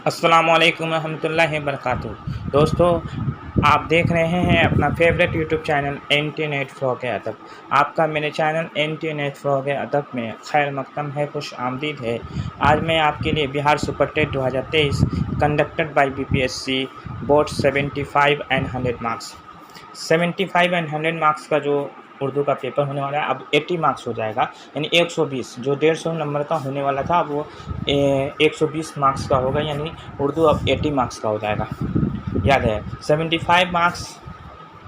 अस्सलामुअलैकुम रहमतुल्लाहि वबरकातुहू। दोस्तों, आप देख रहे हैं अपना फेवरेट यूट्यूब चैनल एंटी नेट फ़रोग़ अदब। आपका मेरे चैनल एंटी नेट फ़रोग़ अदब में खैर मक़दम है, खुश आमदीद है। आज मैं आपके लिए Bihar super TET 2023 conducted by BPSC board 75 and 100 marks 75 and 100 marks का जो उर्दू का पेपर होने वाला है अब 80 मार्क्स हो जाएगा, यानी 120। जो 150 नंबर का होने वाला था वो 120 मार्क्स का होगा, यानी उर्दू अब 80 मार्क्स का हो जाएगा। याद है 75 मार्क्स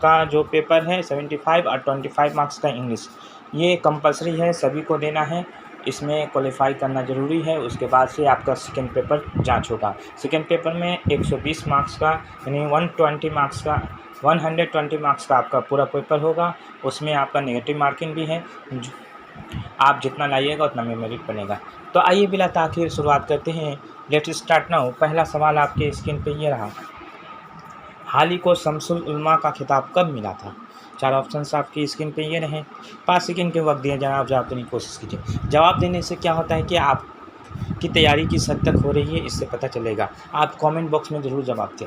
का जो पेपर है 75 और 25 मार्क्स का इंग्लिश, ये कंपलसरी है, सभी को देना है। इसमें क्वालिफाई करना ज़रूरी है। उसके बाद से आपका सेकेंड पेपर जांच होगा। सेकेंड पेपर में 120 मार्क्स का यानी 120 मार्क्स का आपका पूरा पेपर होगा। उसमें आपका नेगेटिव मार्किंग भी है, आप जितना लाइएगा उतना में मेरिट बनेगा। तो आइए बिला ताख़ीर शुरुआत करते हैं। Let's start now. पहला सवाल आपके स्क्रीन पे ये रहा, हाल ही को शमसुल उलमा का खिताब कब मिला था? 4 ऑप्शंस आपकी स्क्रीन पे ये रहे। 5 सेकंड के वक्त दिए जनाब, जवाब देने की कोशिश कीजिए। जवाब देने से क्या होता है कि आपकी तैयारी किस हद तक हो रही है इससे पता चलेगा। आप कमेंट बॉक्स में ज़रूर जवाब दें।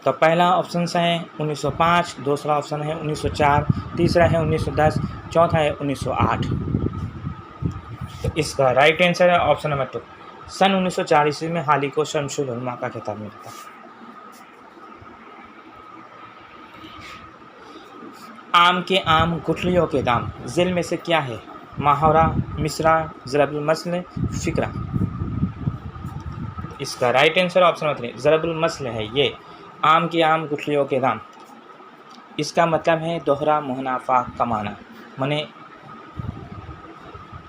तो पहला ऑप्शन है 1905, दूसरा ऑप्शन है 1904, तीसरा है 1910, चौथा है 1908। तो इसका राइट आंसर है ऑप्शन नंबर 2। सन 1904 ईस्वी में हाल ही को शमसुल उलमा का खिताब मिला था। आम के आम गुठलियों के दाम ज़िल में से क्या है? माहौरा, मिसरा, ज़रबुल मस्ल, फ़िक्रा। इसका राइट आंसर ऑप्शन नंबर 3 ज़रबुल मस्ल है। ये आम के आम गुठलियों के दाम, इसका मतलब है दोहरा मुनाफा कमाना। माने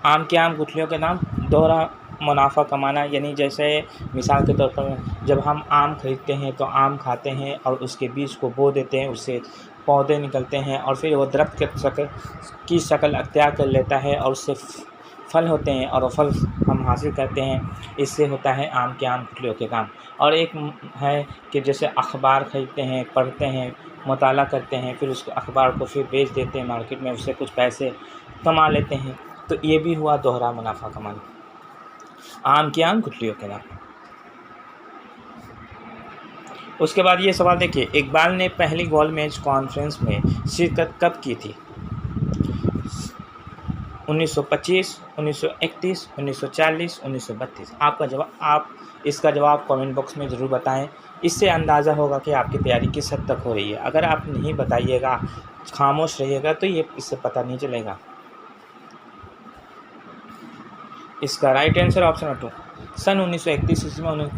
आम के आम गुठलियों के दाम, दोहरा मुनाफा कमाना। यानी जैसे मिसाल के तौर पर जब हम आम खरीदते हैं तो आम खाते हैं और उसके बीज को बो देते हैं, उससे पौधे निकलते हैं और फिर वो दरख्त की शक्ल अख्तियार कर लेता है और उससे फल होते हैं और वो फल हम हासिल करते हैं। इससे होता है आम के आम गुठलियों के दाम। और एक है कि जैसे अखबार खरीदते हैं, पढ़ते हैं, मुताला करते हैं, फिर उस अखबार को फिर बेच देते हैं मार्केट में, उससे कुछ पैसे कमा लेते हैं। तो ये भी हुआ दोहरा मुनाफा कमाना, आम की आम गुठलियों के दाम। उसके बाद ये सवाल देखिए, इकबाल ने पहली गोलमेज कॉन्फ्रेंस में शिरकत कब की थी? 1925, 1931, 1940, 1932। आपका जवाब, आप इसका जवाब कमेंट बॉक्स में ज़रूर बताएं। इससे अंदाज़ा होगा कि आपकी तैयारी किस हद तक हो रही है। अगर आप नहीं बताइएगा, खामोश रहिएगा, तो ये इससे पता नहीं चलेगा। इसका राइट आंसर ऑप्शन नंबर 2 सन 1931 ईस्वी में उन्होंने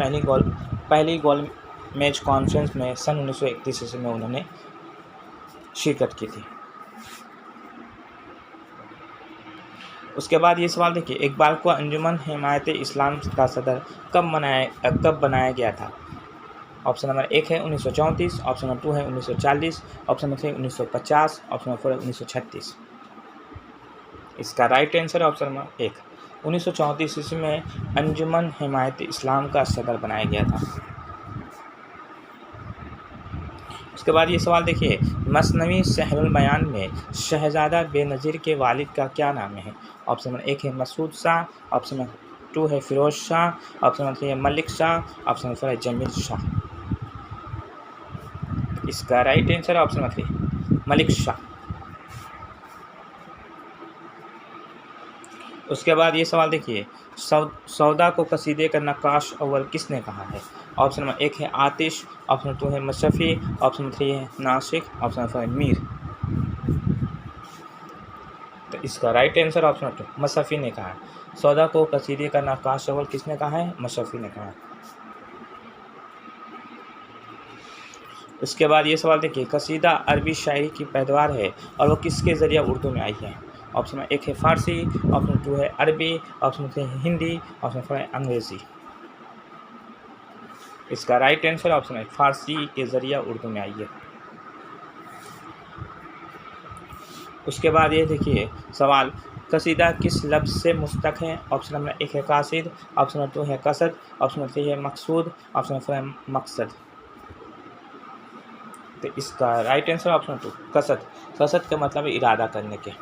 पहली गोल मैच कॉन्फ्रेंस में सन 1931 ईस्वी में उन्होंने शिरकत की थी। उसके बाद ये सवाल देखिए, इकबाल को अंजुमन हिमायत इस्लाम का सदर कब बनाया गया था? ऑप्शन नंबर 1 है 1934, ऑप्शन नंबर 2 है 1940, ऑप्शन नंबर 3 1950, ऑप्शन नंबर 4 है 1936। इसका राइट आंसर ऑप्शन नंबर 1 1934 ईस्वी में अंजुमन हिमायत इस्लाम का सदर बनाया गया था। उसके बाद ये सवाल देखिए, मसनवी सहरुल बयान में शहज़ादा बेनज़ीर के वालिद का क्या नाम है? ऑप्शन नंबर 1 है मसूद शाह, ऑप्शन नंबर 2 है फ़िरोज़ शाह, ऑप्शन नंबर 3 है मलिक शाह, ऑप्शन नंबर 4 है जमील शाह। इसका right answer option number 3 Malik Shah. उसके बाद ये सवाल देखिए, सौदा को कसीदे का नक्काश अव्वल किसने कहा है? ऑप्शन नंबर 1 है आतिश, ऑप्शन नंबर 2 है मशफ़ी, ऑप्शन नंबर 3 है नासिक, ऑप्शन नंबर 4 है मीर। तो इसका राइट आंसर ऑप्शन नंबर 2 मशफ़ी ने कहा है। सौदा को कसीदे का नक्काश अव्वल किसने कहा है? मशफ़ी ने कहा है। उसके बाद ये सवाल देखिए, कसीदा अरबी शायरी की पैदावार है और वो किसके ज़रिए उर्दू में आई है? ऑप्शन नंबर 1 है फ़ारसी, ऑप्शन नंबर 2 है अरबी, ऑप्शन नंबर 3 है हिंदी, ऑप्शन नंबर 4 है अंग्रेज़ी। इसका राइट आंसर ऑप्शन है फ़ारसी के ज़रिए उर्दू में आई है। उसके बाद ये देखिए सवाल, कसीदा किस लफ्ज़ से मुश्तक़ है? ऑप्शन नंबर 1 है कासिद, ऑप्शन नंबर 2 है कसद, ऑप्शन नंबर 3 है मकसूद, ऑप्शन नंबर 4 है मकसद। तो इसका राइट आंसर ऑप्शन नंबर 2 कसद। कसद का मतलब है इरादा करने के।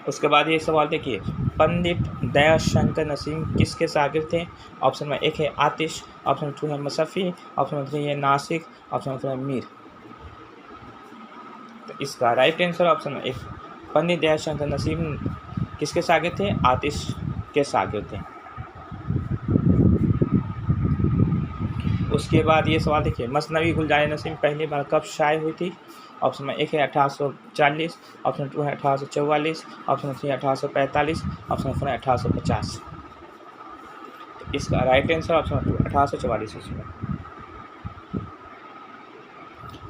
उसके बाद ये सवाल देखिए, पंडित दयाशंकर नसीम किसके शागिर्द थे? ऑप्शन में एक है आतिश, ऑप्शन 2 है मुसफ़ी, ऑप्शन 3 है नासिक, ऑप्शन 4 है मीर। तो इसका राइट आंसर ऑप्शन में एक, पंडित दयाशंकर नसीम किसके शागिर्द थे? आतिश के शागिर्द थे। उसके बाद ये सवाल देखिए, मसनवी गुलजार नसीम पहली बार कब शाये हुई थी? ऑप्शन में एक है 1840, ऑप्शन 2 है 1844, ऑप्शन 3 है 1845, ऑप्शन 4 है 1850। तो इसका राइट आंसर ऑप्शन 2 1844 इसमें।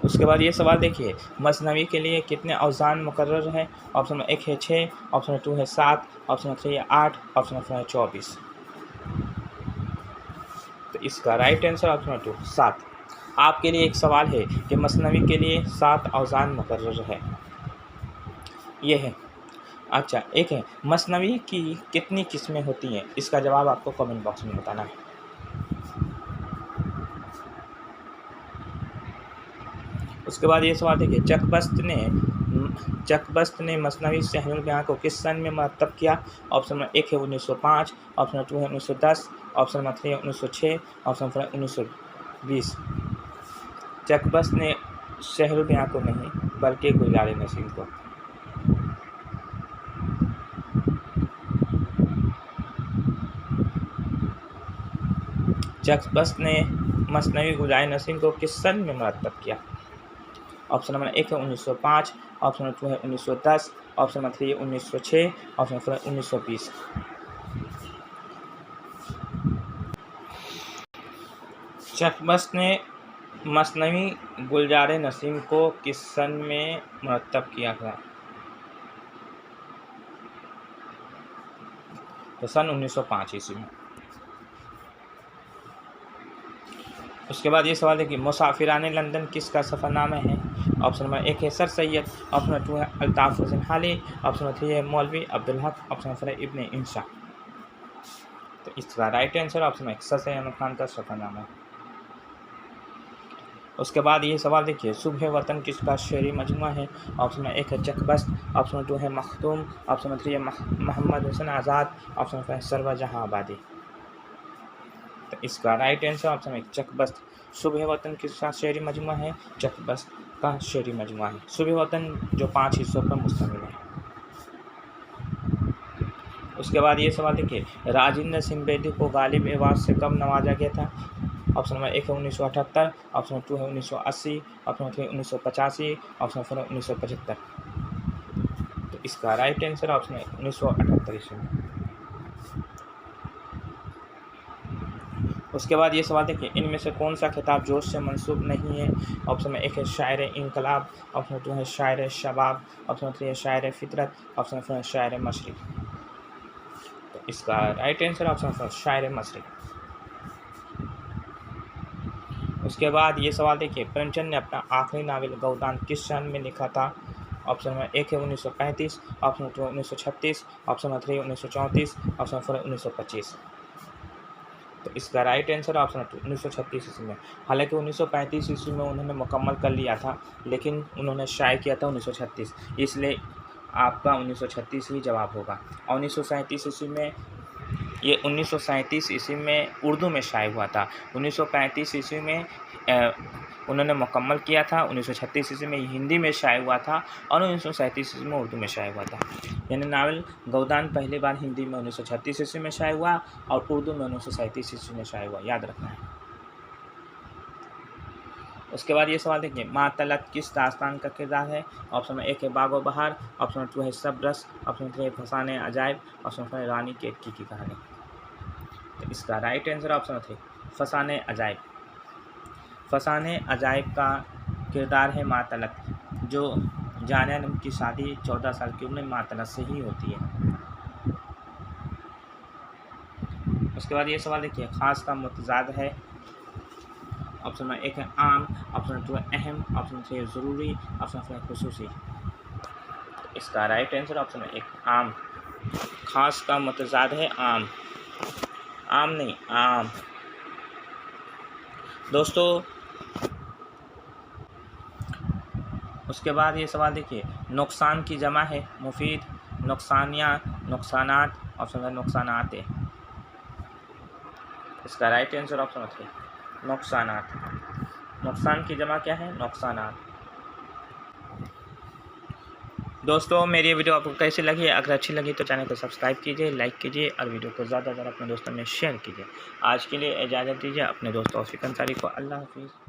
उसके बाद ये सवाल देखिए, मसनवी के लिए कितने औज़ान मुकर्रर हैं? ऑप्शन में एक है 6, ऑप्शन 2 है 7, ऑप्शन 3 है 8, ऑप्शन 4 है 24। तो इसका राइट आंसर ऑप्शन 2 7। आपके लिए एक सवाल है कि मसनवी के लिए 7 औज़ान मुकर्रर है, ये है। अच्छा, एक है मसनवी की कितनी किस्में होती हैं? इसका जवाब आपको कमेंट बॉक्स में बताना है। उसके बाद ये सवाल देखिए, चकबस्त ने मसनवी सहनुल बयां को किस सन में मरतब किया? ऑप्शन में एक है 1905, ऑप्शन 2 है 1910, ऑप्शन 3 है 1906, ऑप्शन 4 है 1920। चकबस्त ने सहनुल बयां को नहीं बल्कि गुलजार नसीम को। चकबस्त ने मसनवी गुलजार नसीम को किस सन में मरतब किया? ऑप्शन नंबर एक है 1905, ऑप्शन 2 है 1910, ऑप्शन नंबर 3 है 1906, ऑप्शन 4 है 1920। चकबस्त ने मसनवी गुलजार नसीम को किस सन में मरतब किया था? तो सन 1905 ईस्वी में। उसके बाद ये सवाल है कि मुसाफिराने लंदन किसका सफ़रनामा है? ऑप्शन नंबर एक है सर सैयद, ऑप्शन नंबर 2 है अल्ताफ़ हुसैन हाली, ऑप्शन नंबर 3 है मौलवी अब्दुल हक, ऑप्शन 4 है इब्न इंशा। तो इसका राइट आंसर ऑप्शन में सर सैयद खान का सफ़रनामा है। उसके बाद ये सवाल देखिए, सुबह वतन किसका शेरी मजमुआ है? ऑप्शन में एक है चकबस्त, ऑप्शन नंबर 2 है मखदूम, ऑप्शन नंबर 3 है मोहम्मद हुसैन आज़ाद, ऑप्शन नंबर 4 है सरवर जहाँ आबादी। तो इसका राइट आंसर ऑप्शन में चकबस्त। सुबह वतन किसका शेरी मजमुआ है? चकबस्त का शेरी मजमुआ है। सुबह वतन जो 5 हिस्सों पर मुश्तमिल है। उसके बाद ये सवाल देखिए, राजेंद्र सिंह बेदी को गालिब एवार्ड से कब नवाजा गया था? ऑप्शन नंबर एक है 1978, ऑप्शन 2 है 1980, ऑप्शन 3 है 1985, ऑप्शन 4 है 1975। तो इसका राइट आंसर ऑप्शन है 1978 ईस्वी में। उसके बाद ये सवाल देखिए, इनमें से कौन सा खिताब जोश से मंसूब नहीं है? ऑप्शन में एक है शायर इनकलाब, ऑप्शन 2 है शायर शबाब, ऑप्शन 3 है शायर फितरत, ऑप्शन 4 है शायर मशरिक। तो इसका राइट आंसर ऑप्शन 4 शायर मशरिक। उसके बाद ये सवाल देखिए, प्रेमचंद ने अपना आखिरी नावल गौदान किस सन में लिखा था? ऑप्शन में एक है 1935, ऑप्शन 2 है 1936, ऑप्शन 3 है 1934, ऑप्शन 4 है 1925। तो इसका राइट आंसर ऑप्शन 1936 ईस्वी में। हालांकि 1935 ईस्वी में उन्होंने मुकम्मल कर लिया था, लेकिन उन्होंने शाये किया था 1936, इसलिए आपका 1936 ही जवाब होगा। और 1937 ईस्वी में, ये 1937 ईस्वी में उर्दू में शाये हुआ था। 1935 ईस्वी में उन्होंने मुकम्मल किया था। 1936 ईस्वी में हिंदी में शाये हुआ था और 1937 ईस्वी में उर्दू में शाये हुआ था। यानी नावल गौदान पहली बार हिंदी में 1936 ईस्वी में शाये हुआ और उर्दू में 1937 ईस्वी में शाये हुआ, याद रखना है। उसके बाद ये सवाल देखिए, माँ तलत किस दास्तान का किरदार है? ऑप्शन में एक है बागो बहार, ऑप्शन 2 है सबरस, ऑप्शन 3 है फसाने अजायब, ऑप्शन 4 है रानी केतकी की कहानी। तो इसका राइट आंसर ऑप्शन 3 फसाने अजायब। फसाने अजायब का किरदार है माँ तलत, जो जानिया नम की शादी 14 साल की उम्र में माँ तलत से ही होती है। उसके बाद ये सवाल देखिए, ख़ास का मुतज़ाद है? ऑप्शन में एक है आम, ऑप्शन 2 है अहम, ऑप्शन 3 है ज़रूरी, ऑप्शन 4 है खुसूसी। तो इसका राइट आंसर ऑप्शन है एक आम। ख़ास का मुतज़ाद है आम, आम नहीं आम। दोस्तों उसके बाद ये सवाल देखिए, नुकसान की जमा है मुफीद, नुकसानात, ऑप्शन है नुकसानात है। इसका राइट आंसर ऑप्शन है नुकसानात। नुकसान की जमा क्या है? नुकसानात। दोस्तों मेरी वीडियो आपको कैसी लगी? अगर अच्छी लगी तो चैनल को सब्सक्राइब कीजिए, लाइक कीजिए और वीडियो को ज़्यादा से ज़्यादा अपने दोस्तों में शेयर कीजिए। आज के लिए इजाज़त दीजिए अपने दोस्त तौफीक अंसारी को। अल्लाह हाफिज़।